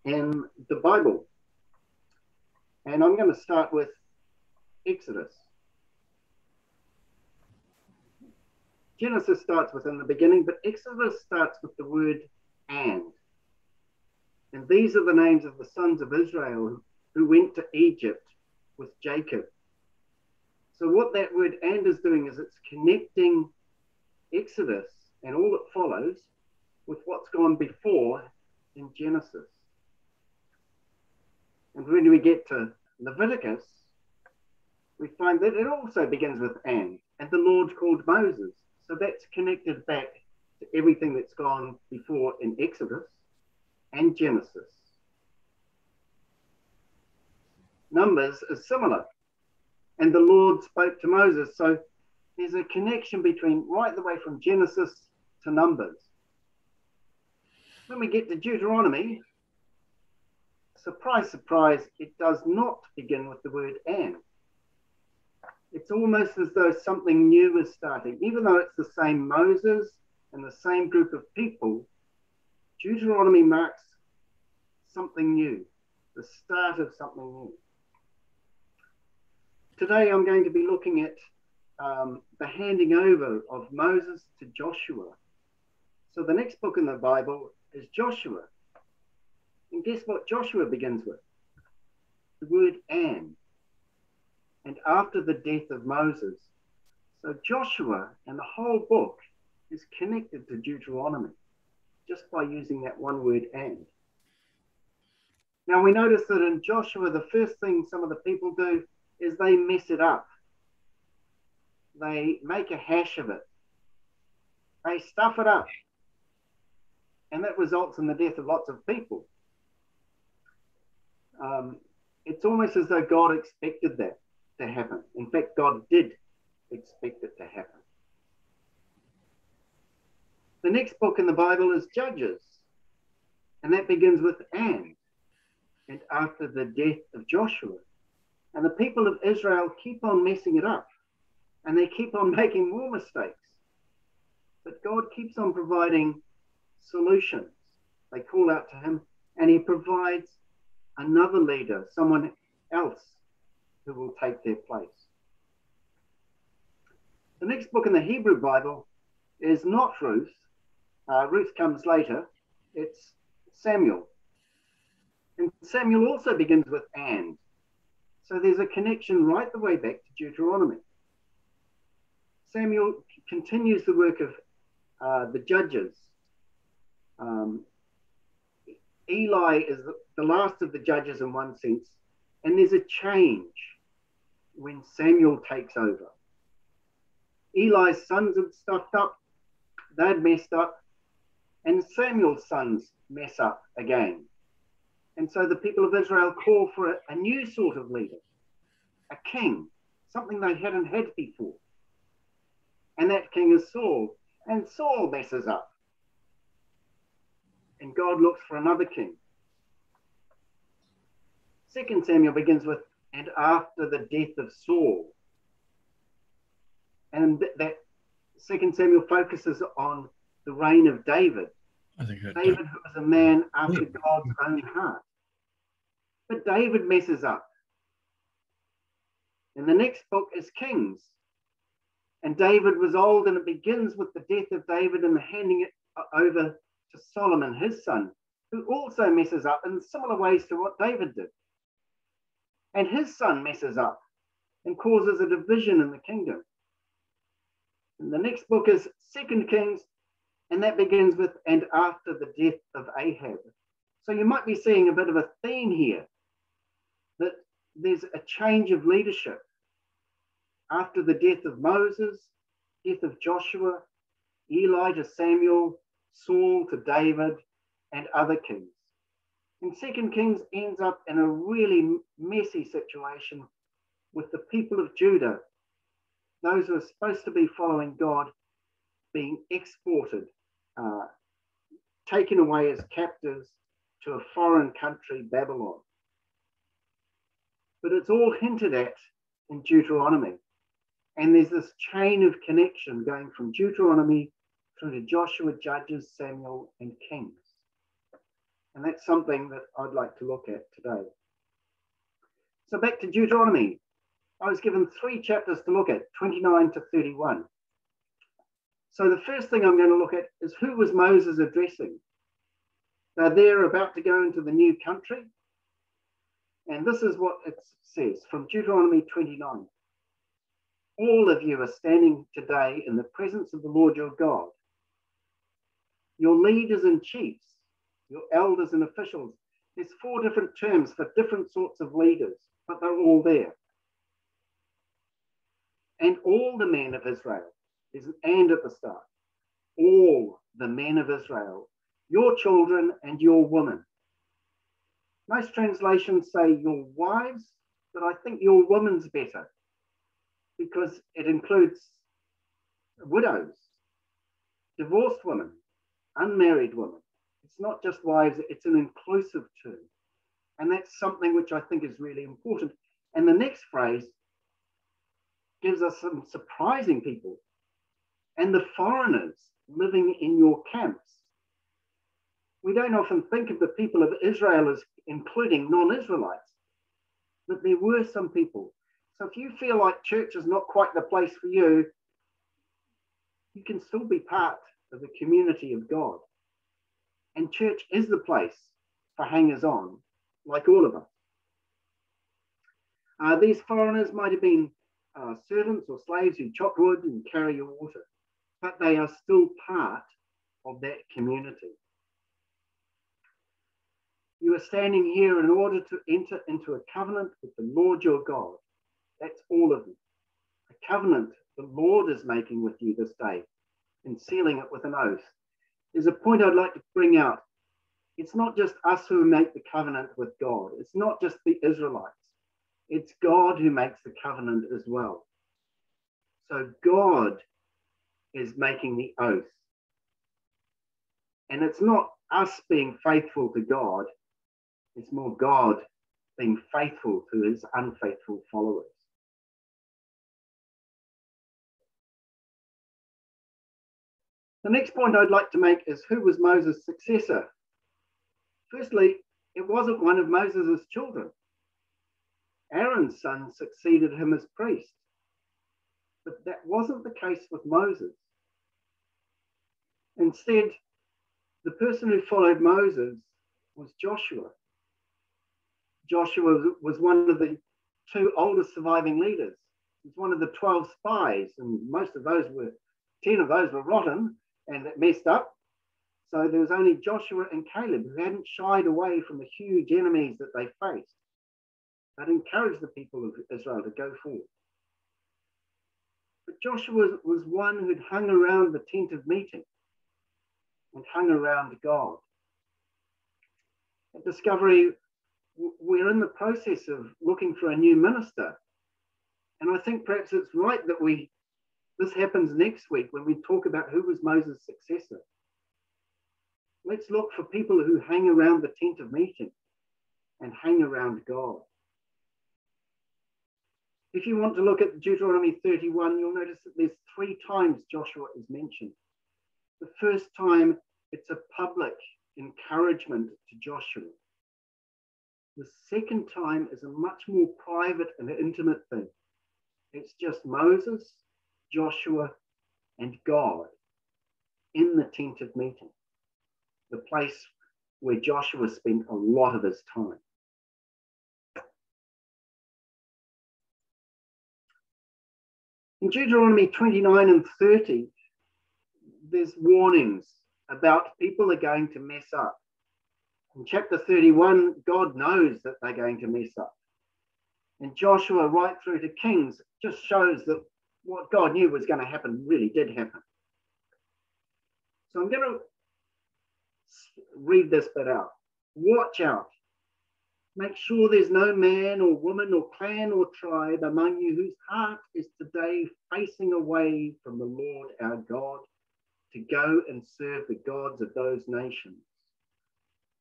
in the Bible. And I'm going to start with Exodus. Genesis starts with in the beginning, but Exodus starts with the word and. And these are the names of the sons of Israel who went to Egypt with Jacob. So what that word and is doing is it's connecting Exodus and all that follows with what's gone before in Genesis. And when we get to Leviticus, we find that it also begins with and the Lord called Moses. So that's connected back to everything that's gone before in Exodus and Genesis. Numbers is similar. And the Lord spoke to Moses. So there's a connection between right the way from Genesis to Numbers. When we get to Deuteronomy, surprise, surprise, it does not begin with the word and. It's almost as though something new is starting. Even though it's the same Moses and the same group of people, Deuteronomy marks something new, the start of something new. Today I'm going to be looking at the handing over of Moses to Joshua. So the next book in the Bible is Joshua. And guess what Joshua begins with? The word and after the death of Moses. So Joshua and the whole book is connected to Deuteronomy just by using that one word and. Now we notice that in Joshua, the first thing some of the people do is they mess it up. They make a hash of it. They stuff it up. And that results in the death of lots of people. It's almost as though God expected that to happen. In fact, God did expect it to happen. The next book in the Bible is Judges. And that begins with and after the death of Joshua. And the people of Israel keep on messing it up. And they keep on making more mistakes. But God keeps on providing solutions. They call out to him and he provides another leader, someone else who will take their place. The next book in the Hebrew Bible is not Ruth. Ruth comes later. It's Samuel. And Samuel also begins with and. So there's a connection right the way back to Deuteronomy. Samuel continues the work of the judges. Eli is the last of the judges in one sense, and there's a change when Samuel takes over. Eli's sons had stuffed up, they'd messed up, and Samuel's sons mess up again. And so the people of Israel call for a new sort of leader, a king, something they hadn't had before. And that king is Saul, and Saul messes up. And God looks for another king. 2 Samuel begins with, and after the death of Saul. And that 2 Samuel focuses on the reign of David. David, who was a man after God's own heart. But David messes up. And the next book is Kings. And David was old, and it begins with the death of David and the handing it over to Solomon, his son, who also messes up in similar ways to what David did. And his son messes up and causes a division in the kingdom. And the next book is 2 Kings, and that begins with, and after the death of Ahab. So you might be seeing a bit of a theme here, that there's a change of leadership. After the death of Moses, death of Joshua, Eli to Samuel, Saul to David, and other kings. And 2 Kings ends up in a really messy situation with the people of Judah, those who are supposed to be following God, being exported, taken away as captives to a foreign country, Babylon. But it's all hinted at in Deuteronomy. And there's this chain of connection going from Deuteronomy through to Joshua, Judges, Samuel, and Kings. And that's something that I'd like to look at today. So back to Deuteronomy. I was given 3 chapters to look at, 29 to 31. So the first thing I'm going to look at is who was Moses addressing? Now they're about to go into the new country. And this is what it says from Deuteronomy 29. All of you are standing today in the presence of the Lord your God. Your leaders and chiefs, your elders and officials. There's 4 different terms for different sorts of leaders, but they're all there. And all the men of Israel, there's an and at the start. All the men of Israel, your children and your women. Most translations say your wives, but I think your women's better because it includes widows, divorced women, unmarried women. It's not just wives, it's an inclusive term. And that's something which I think is really important. And the next phrase gives us some surprising people. And the foreigners living in your camps. We don't often think of the people of Israel as including non-Israelites, but there were some people. So if you feel like church is not quite the place for you, you can still be part of the community of God. And church is the place for hangers-on, like all of us. These foreigners might have been servants or slaves who chop wood and carry your water, but they are still part of that community. You are standing here in order to enter into a covenant with the Lord your God. That's all of them. A covenant the Lord is making with you this day and sealing it with an oath. There's a point I'd like to bring out. It's not just us who make the covenant with God. It's not just the Israelites. It's God who makes the covenant as well. So God is making the oath. And it's not us being faithful to God. It's more God being faithful to his unfaithful followers. The next point I'd like to make is who was Moses' successor? Firstly, it wasn't one of Moses' children. Aaron's son succeeded him as priest. But that wasn't the case with Moses. Instead, the person who followed Moses was Joshua. Joshua was one of the 2 oldest surviving leaders. He's one of the 12 spies, and 10 of those were rotten and it messed up. So there was only Joshua and Caleb who hadn't shied away from the huge enemies that they faced. They'd encouraged the people of Israel to go forward. But Joshua was one who'd hung around the tent of meeting and hung around God. At Discovery, we're in the process of looking for a new minister. And I think perhaps it's right that this happens next week when we talk about who was Moses' successor. Let's look for people who hang around the tent of meeting and hang around God. If you want to look at Deuteronomy 31, you'll notice that there's 3 times Joshua is mentioned. The first time, it's a public encouragement to Joshua. The second time is a much more private and intimate thing. It's just Moses, Joshua, and God in the tent of meeting, the place where Joshua spent a lot of his time. In Deuteronomy 29 and 30, there's warnings about people are going to mess up. In chapter 31, God knows that they're going to mess up. And Joshua, right through to Kings, just shows that what God knew was going to happen really did happen. So I'm going to read this bit out. Watch out. Make sure there's no man or woman or clan or tribe among you whose heart is today facing away from the Lord our God to go and serve the gods of those nations.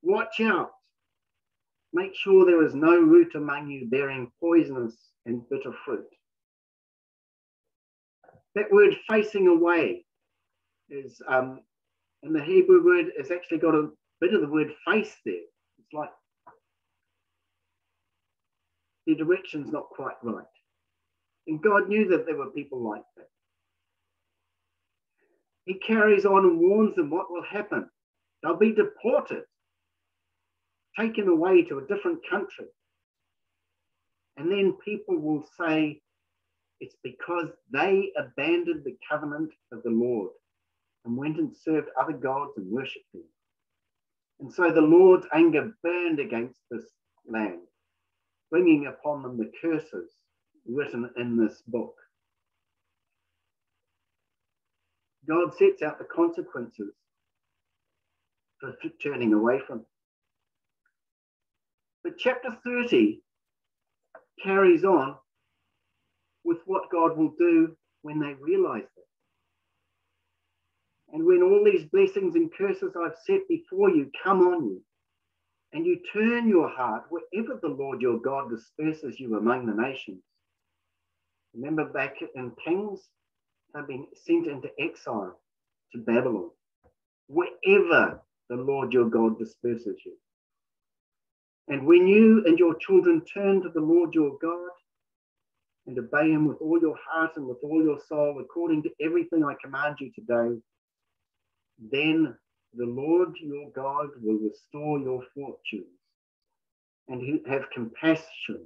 Watch out. Make sure there is no root among you bearing poisonous and bitter fruit. That word facing away is, in the Hebrew word, it's actually got a bit of the word face there. It's like the direction's not quite right. And God knew that there were people like that. He carries on and warns them what will happen. They'll be deported, taken away to a different country. And then people will say it's because they abandoned the covenant of the Lord and went and served other gods and worshipped them. And so the Lord's anger burned against this land, bringing upon them the curses written in this book. God sets out the consequences for turning away from it. But chapter 30 carries on with what God will do when they realize that. And when all these blessings and curses I've set before you come on you, and you turn your heart wherever the Lord your God disperses you among the nations. Remember back in Kings, they've been sent into exile to Babylon. Wherever the Lord your God disperses you. And when you and your children turn to the Lord your God and obey him with all your heart and with all your soul, according to everything I command you today, then the Lord your God will restore your fortunes and have compassion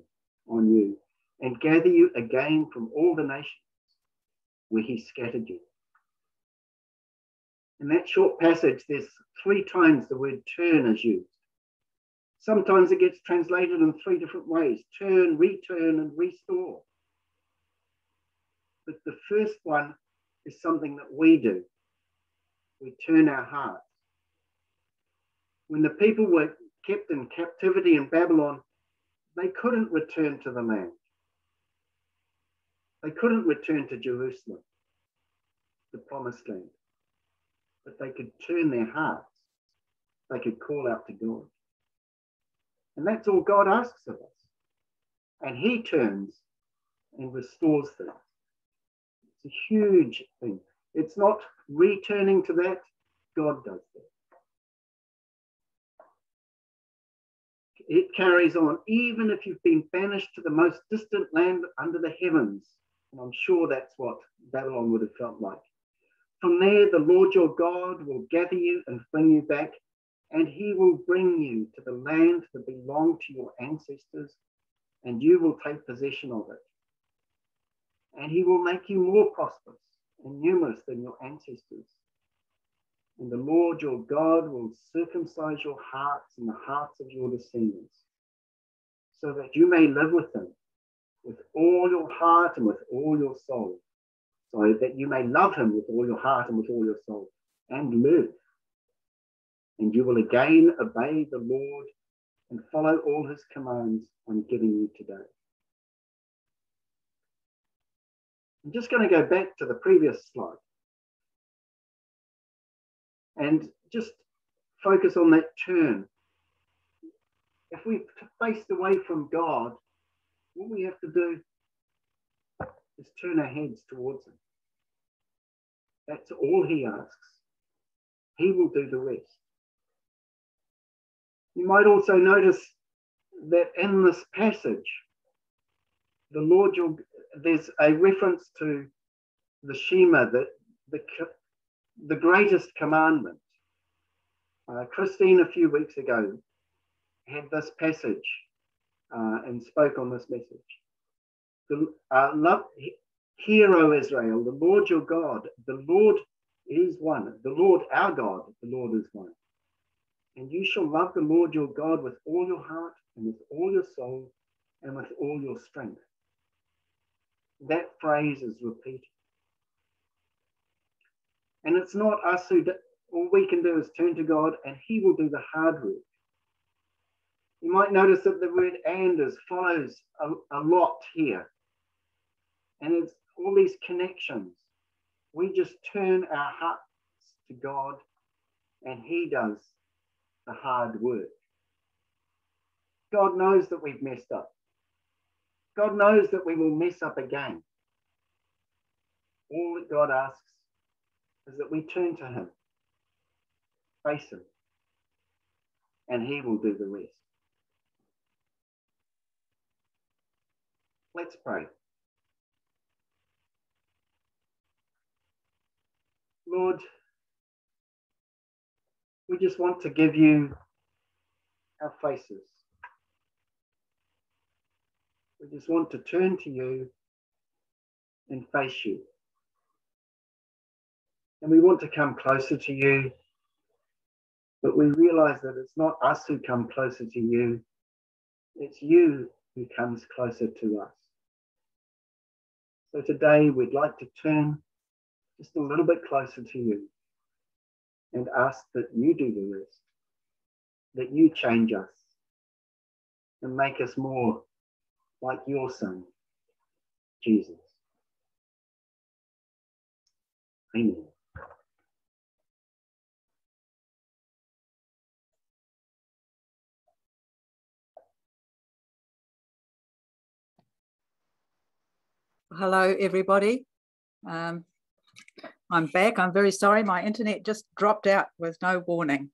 on you and gather you again from all the nations where he scattered you. In that short passage, there's 3 times the word turn is used. Sometimes it gets translated in 3 different ways: turn, return, and restore. But the first one is something that we do. We turn our hearts. When the people were kept in captivity in Babylon, they couldn't return to the land. They couldn't return to Jerusalem, the promised land. But they could turn their hearts. They could call out to God. And that's all God asks of us. And he turns and restores things. It's a huge thing. It's not returning to that. God does that. It carries on, even if you've been banished to the most distant land under the heavens. And I'm sure that's what Babylon would have felt like. From there, the Lord your God will gather you and bring you back, and he will bring you to the land that belonged to your ancestors, and you will take possession of it. And he will make you more prosperous and numerous than your ancestors. And the Lord your God will circumcise your hearts and the hearts of your descendants, so that you may live with him with all your heart and with all your soul. So that you may love him with all your heart and with all your soul and live. And you will again obey the Lord and follow all his commands I'm giving you today. I'm just going to go back to the previous slide and just focus on that turn. If we've faced away from God, what we have to do is turn our heads towards him. That's all he asks. He will do the rest. You might also notice that in this passage, there's a reference to the Shema, the greatest commandment. Christine, a few weeks ago, had this passage and spoke on this message. Hear, O Israel, the Lord your God, the Lord is one. The Lord our God, the Lord is one. And you shall love the Lord your God with all your heart and with all your soul and with all your strength. That phrase is repeated. And it's not us all we can do is turn to God and he will do the hard work. You might notice that the word and follows a lot here. And it's all these connections. We just turn our hearts to God and he does the hard work. God knows that we've messed up. God knows that we will mess up again. All that God asks is that we turn to him, face him, and he will do the rest. Let's pray. Lord, we just want to give you our faces. We just want to turn to you and face you. And we want to come closer to you, but we realize that it's not us who come closer to you, it's you who comes closer to us. So today we'd like to turn just a little bit closer to you and ask that you do the rest, that you change us and make us more like your Son, Jesus. Amen. Hello, everybody. I'm back. I'm very sorry. My internet just dropped out with no warning.